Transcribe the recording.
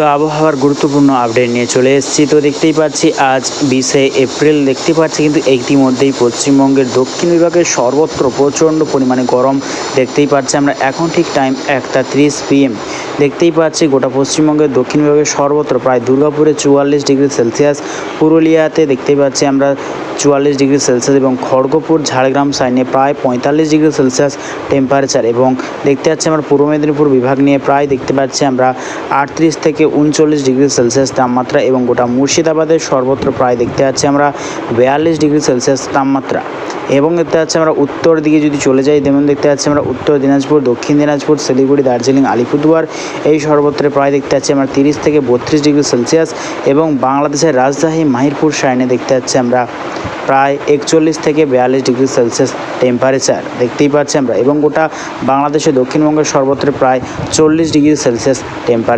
তো আবহাওয়ার গুরুত্বপূর্ণ আপডেট নিয়ে চলে এসেছি। তো দেখতেই পাচ্ছি আজ 20শে এপ্রিল। দেখতে পাচ্ছি কিন্তু ইতিমধ্যেই পশ্চিমবঙ্গের দক্ষিণ বিভাগের সর্বত্র প্রচণ্ড পরিমাণে গরম দেখতেই পাচ্ছি আমরা। এখন ঠিক টাইম 1:30 PM। দেখতেই পাচ্ছি গোটা পশ্চিমবঙ্গের দক্ষিণ বিভাগের সর্বত্র প্রায় দুর্গাপুরে 44 ডিগ্রি সেলসিয়াস, পুরুলিয়াতে দেখতেই পাচ্ছি আমরা 44 ডিগ্রি সেলসিয়াস এবং খড়গপুর ঝাড়গ্রাম সাইডে প্রায় 45 ডিগ্রি সেলসিয়াস টেম্পারেচার। এবং দেখতে পাচ্ছি আমরা পূর্ব মেদিনীপুর বিভাগ নিয়ে প্রায় দেখতে পাচ্ছি আমরা 38 থেকে 39 ডিগ্রি সেলসিয়াস তাপমাত্রা, এবং গোটা মুর্শিদাবাদের সর্বত্র প্রায় দেখতে পাচ্ছি আমরা 42 ডিগ্রি সেলসিয়াস তাপমাত্রা। এবং দেখতে পাচ্ছি আমরা উত্তর দিকে যদি চলে যাই, যেমন দেখতে পাচ্ছি আমরা উত্তর দিনাজপুর, দক্ষিণ দিনাজপুর, শিলিগুড়ি, দার্জিলিং, আলিপুরদুয়ার এই সর্বত্রে প্রায় দেখতে পাচ্ছি আমরা 30 থেকে 32 ডিগ্রি সেলসিয়াস। এবং বাংলাদেশের রাজশাহী, মাহিরপুর সাইডে দেখতে পাচ্ছি আমরা প্রায় 41 থেকে 42 ডিগ্রি সেলসিয়াস টেম্পারেচার দেখতেই পাচ্ছি আমরা। এবং গোটা বাংলাদেশে দক্ষিণবঙ্গের সর্বত্র প্রায় 40 ডিগ্রি সেলসিয়াস টেম্পারেচার।